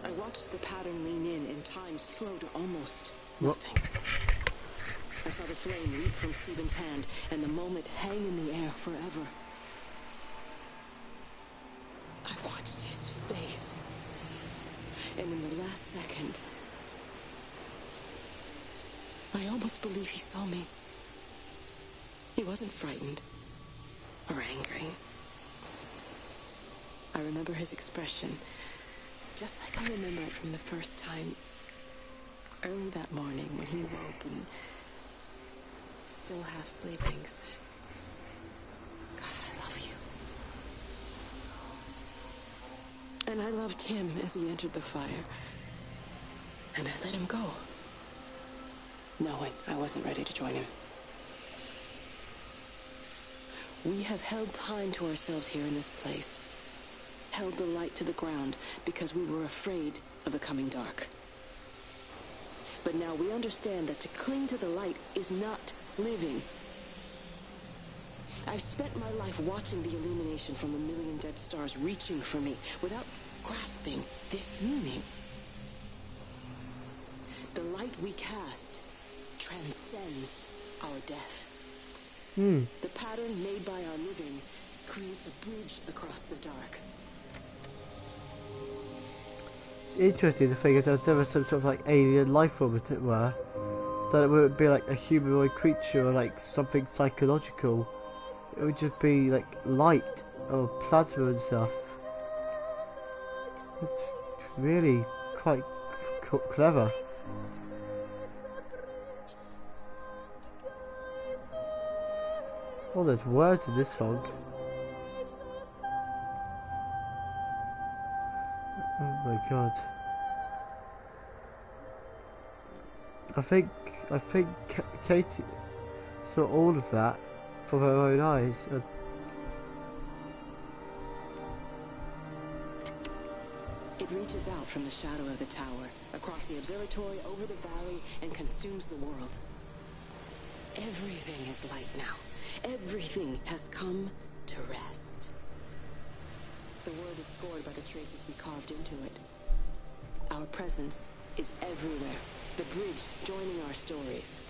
I watched the pattern lean in and time slow to almost nothing. I saw the flame leap from Stephen's hand and the moment hang in the air forever. I watched his face, and in the last second, I almost believe he saw me. He wasn't frightened or angry. I remember his expression, just like I remember it from the first time, early that morning when he woke and, still half sleeping, said, "God, I love you." And I loved him as he entered the fire, and I let him go, knowing I wasn't ready to join him. We have held time to ourselves here in this place. Held the light to the ground because we were afraid of the coming dark. But now we understand that to cling to the light is not living. I've spent my life watching the illumination from a million dead stars reaching for me without grasping this meaning. The light we cast transcends our death. The pattern made by our living creates a bridge across the dark. Interesting, the thing is there's never some sort of like alien life form, as it were, that it wouldn't be like a humanoid creature or like something psychological. It would just be like light or plasma and stuff. It's really quite clever. Oh, there's words in this song. Oh my god. I think Katie saw all of that from her own eyes. It reaches out from the shadow of the tower, across the observatory, over the valley, and consumes the world. Everything is light now. Everything has come to rest. The world is scored by the traces we carved into it. Our presence is everywhere, the bridge joining our stories.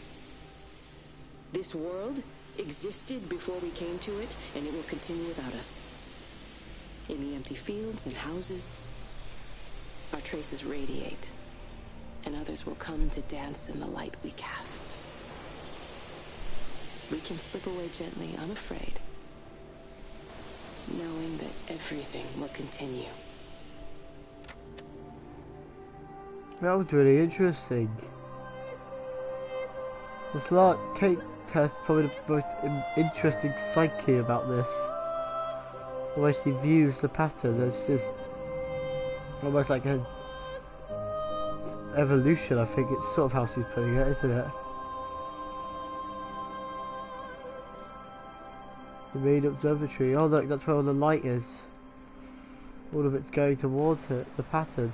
This world existed before we came to it, and it will continue without us. In the empty fields and houses, our traces radiate, and others will come to dance in the light we cast. We can slip away gently, unafraid, knowing that everything will continue. That was really interesting. It's like Kate has probably the most interesting psyche about this. The way she views the pattern as just almost like an evolution, I think it's sort of how she's putting it, isn't it? The main observatory. Oh look, that's where all the light is. All of it's going towards it, the pattern.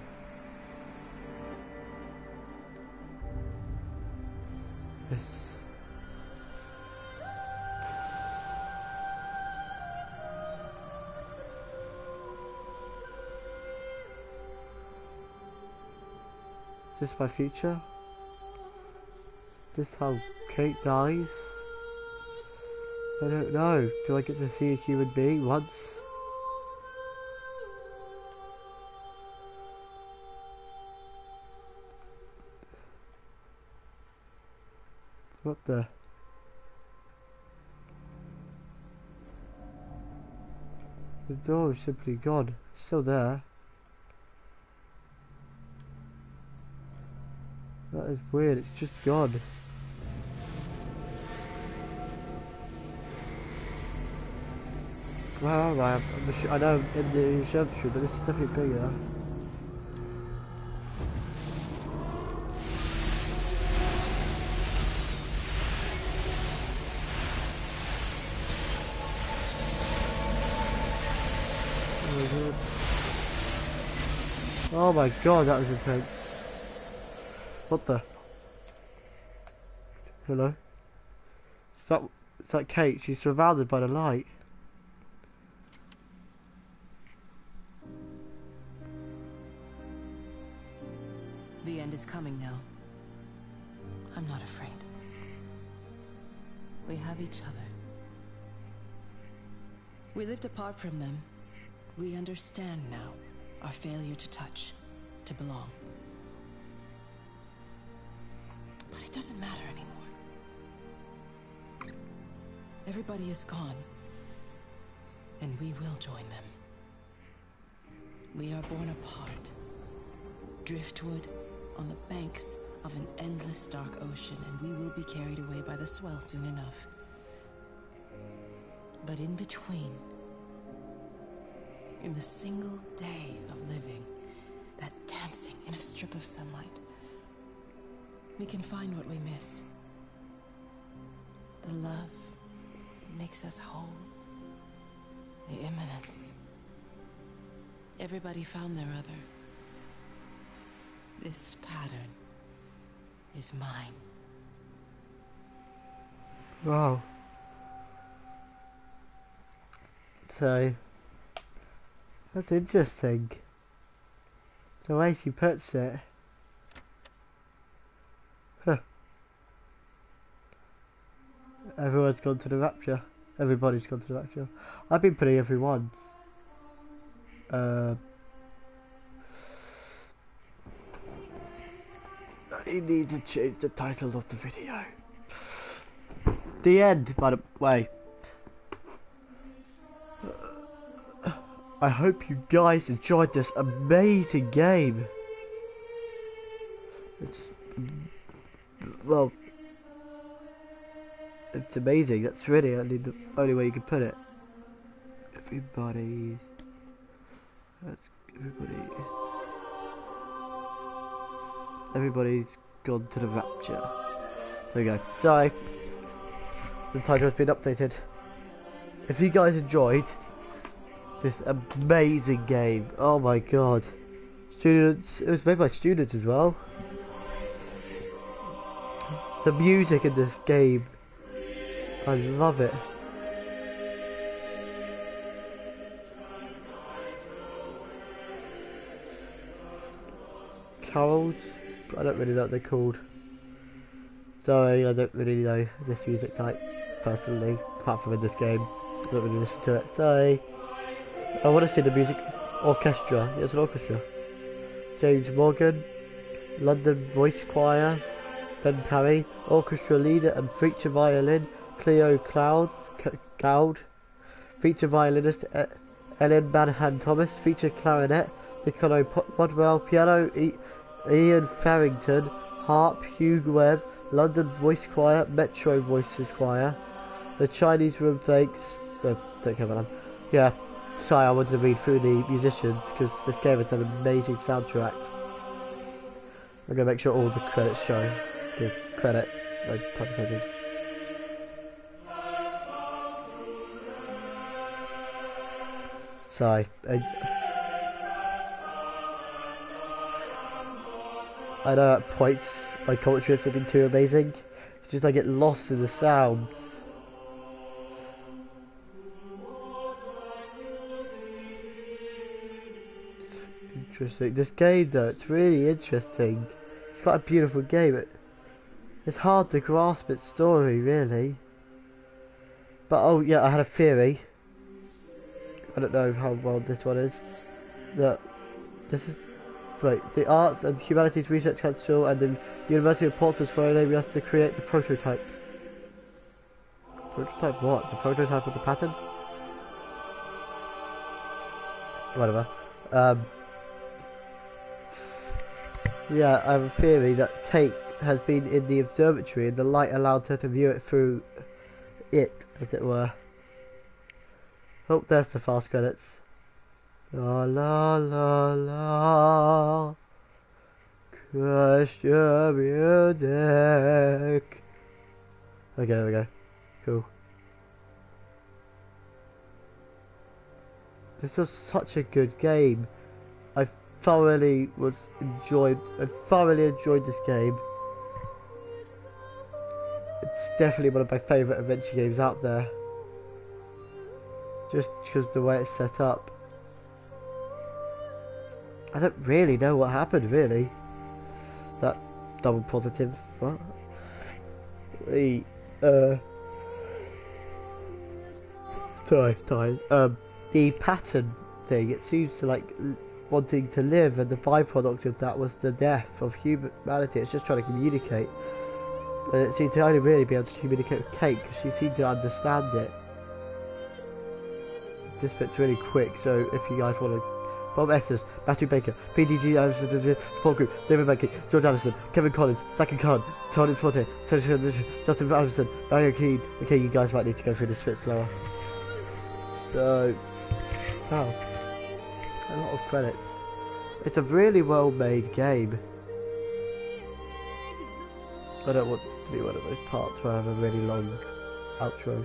Yes. Is this my future? Is this how Kate dies? I don't know. Do I get to see a human being once? What the? The door is simply gone. Still there. That is weird. It's just gone. Where am I? I know I'm in the observatory, but this is definitely bigger. Oh my god, that was intense. What the? Hello? Is that Kate? She's surrounded by the light. The end is coming now. I'm not afraid. We have each other. We lived apart from them. We understand now our failure to touch, to belong. But it doesn't matter anymore. Everybody is gone, and we will join them. We are born apart, driftwood on the banks of an endless dark ocean, and we will be carried away by the swell soon enough. But in between, in the single day of living, that dancing in a strip of sunlight, we can find what we miss. The love that makes us whole. The imminence. Everybody found their other. This pattern is mine. Wow. So, that's interesting. The way she puts it. Huh. Everyone's gone to the Rapture. Everybody's gone to the Rapture. I've been pretty everyone. I need to change the title of the video. The end, by the way. I hope you guys enjoyed this amazing game. It's, well, it's amazing. That's really only the only way you can put it. Everybody. Everybody's gone to the Rapture. There we go. So, the title has been updated. If you guys enjoyed this amazing game, oh my god, Students, it was made by students as well. The music in this game, I love it. Carols, I don't really know what they're called. Sorry, I don't really know this music type personally, apart from in this game. I don't really listen to it. Sorry. I want to see the music. Orchestra, it's an orchestra. James Morgan, London Voice Choir, Ben Parry, Orchestra Leader and Feature Violin, Cleo Gould, Feature Violinist Ellen Manhan Thomas, Feature Clarinet, Niccolo Podwell, Piano Ian Farrington, Harp Hugh Webb, London Voice Choir, Metro Voices Choir, the Chinese Room Thanks, don't care about them. Yeah, sorry, I wanted to read through the musicians because this game has an amazing soundtrack. I'm going to make sure all the credits show. Give credit, like public. Sorry. I know at points my commentary is looking too amazing. It's just I get lost in the sounds. Interesting. This game though, it's really interesting. It's quite a beautiful game. It's hard to grasp its story really. But oh yeah, I had a theory. I don't know how well this one is. That this is right. The Arts and Humanities Research Council and the University of Portsmouth for enabling us to create the prototype. Prototype what? The prototype of the pattern? Whatever. Yeah, I have a theory that Kate has been in the observatory and the light allowed her to view it through it, as it were. Oh, there's the fast credits. La la la la. Crush your music. Okay, there we go. Cool. This was such a good game. I thoroughly enjoyed this game. It's definitely one of my favourite adventure games out there. Just because the way it's set up. I don't really know what happened, really. That double positive. What? The the pattern thing. It seems to like wanting to live, and the byproduct of that was the death of humanity. It's just trying to communicate, and it seemed to only really be able to communicate with Kate because she seemed to understand it. This bit's really quick, so if you guys want to... Bob Estes, Matthew Baker, PDG Anderson, Paul Group, David Mackey, George Anderson, Kevin Collins, Zach Khan, Tony Forte, Justin Anderson, Ryan Keane. Okay, you guys might need to go through this bit slower. So... wow. A lot of credits. It's a really well made game. I don't want to be one of those parts where I have a really long outro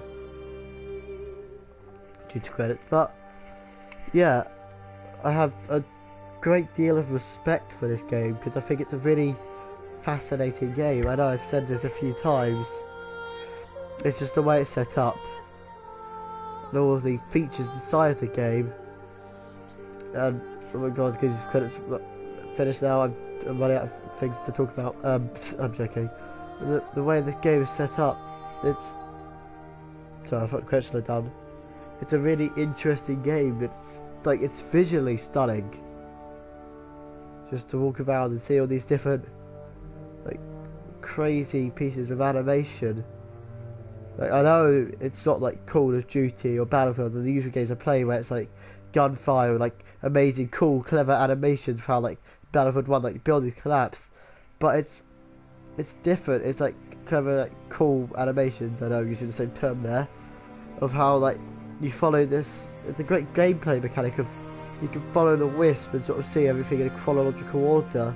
due to credits, but yeah, I have a great deal of respect for this game because I think it's a really fascinating game. I know I've said this a few times. It's just the way it's set up and all of the features inside the game. And oh my god, because credits finished now, I'm running out of things to talk about. I'm joking. The way the game is set up, it's... sorry, I thought the credits were done. It's a really interesting game. It's visually stunning. Just to walk around and see all these different, like, crazy pieces of animation. Like, I know it's not like Call of Duty or Battlefield or the usual games I play where it's like gunfire, like amazing, cool, clever animations for how like Battlefield 1, like buildings collapse. But it's different. It's like clever, like cool animations. I know I'm using the same term there. Of how like you follow this. It's a great gameplay mechanic of you can follow the wisp and sort of see everything in a chronological order,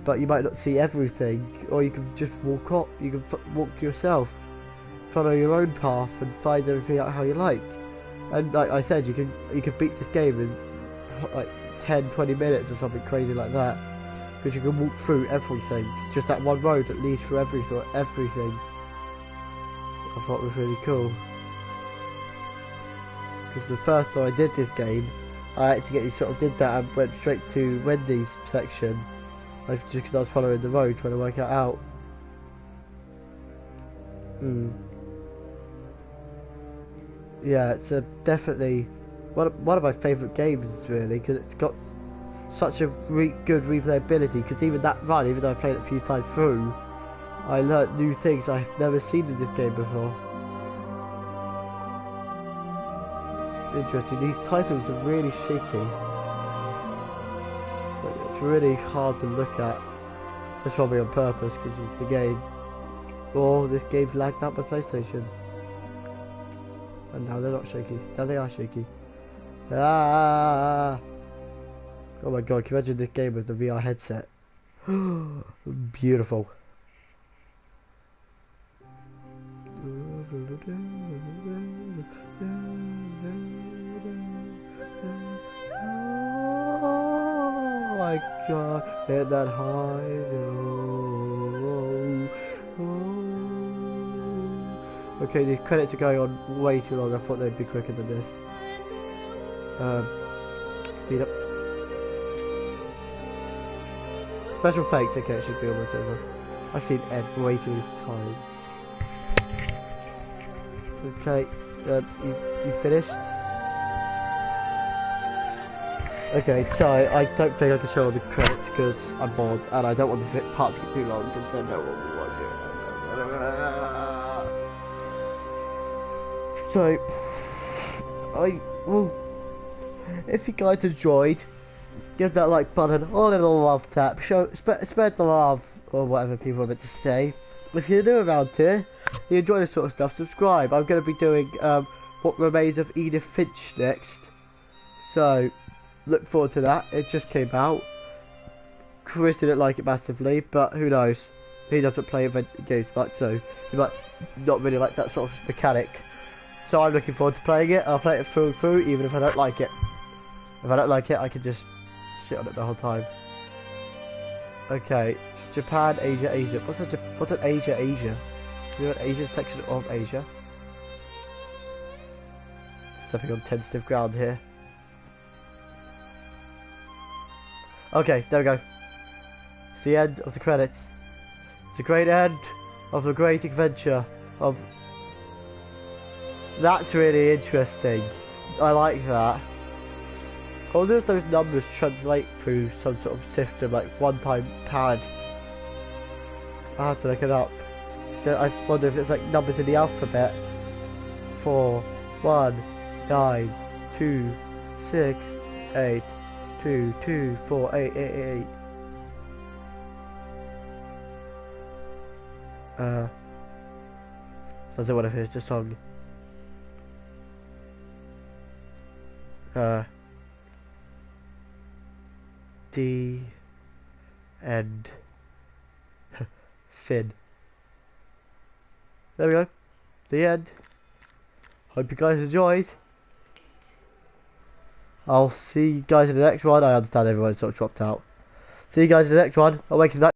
but you might not see everything, or you can just walk up. You can walk yourself, follow your own path, and find everything out how you like. And like I said, you can beat this game in like 10-20 minutes or something crazy like that. Because you can walk through everything. Just that one road that leads through everything. I thought was really cool. Because the first time I did this game, I accidentally sort of did that and went straight to Wendy's section. Like, just because I was following the road trying to work it out. Yeah, it's definitely one of my favourite games really, because it's got such a good replayability. Because even that run, even though I played it a few times through, I learnt new things I've never seen in this game before. Interesting. These titles are really shaky. It's really hard to look at. That's probably on purpose because it's the game. Or this game's lagged out my PlayStation. And now they're not shaky. Now they are shaky. Ah! Oh my god, can you imagine this game with the VR headset? Beautiful. Oh my god, hit that high note. Okay, these credits are going on way too long. I thought they'd be quicker than this. Speed up. Special thanks. Okay, it should be almost over. I've seen Ed way too many times. Okay, you finished? Okay, so I don't think I can show all the credits because I'm bored and I don't want this part to get too long because then no one will watch it. So, well, if you guys enjoyed, give that like button a little love tap, spread the love, or whatever people are meant to say. If you're new around here, you enjoy this sort of stuff, subscribe. I'm going to be doing What Remains of Edith Finch next, so look forward to that. It just came out. Chris didn't like it massively, but who knows, he doesn't play adventure games much, so he might not really like that sort of mechanic. So I'm looking forward to playing it. I'll play it through even if I don't like it. If I don't like it, I can just shit on it the whole time. Okay, Japan, Asia, Asia. What's an Asia, Asia? Is there an Asian section of Asia? Stepping on tentative ground here. Okay, there we go. It's the end of the credits. It's a great end of the great adventure of... That's really interesting. I like that. I wonder if those numbers translate through some sort of system, like one-time pad. I'll have to look it up. So I wonder if it's like numbers in the alphabet. 4, 1, 9, 2, 6, 8, 2, 2, 4, 8, 8, 8. That's what if it's just song. The end. Finn. There we go. The end. Hope you guys enjoyed. I'll see you guys in the next one. I understand everyone sort of dropped out. See you guys in the next one. I'll make it that.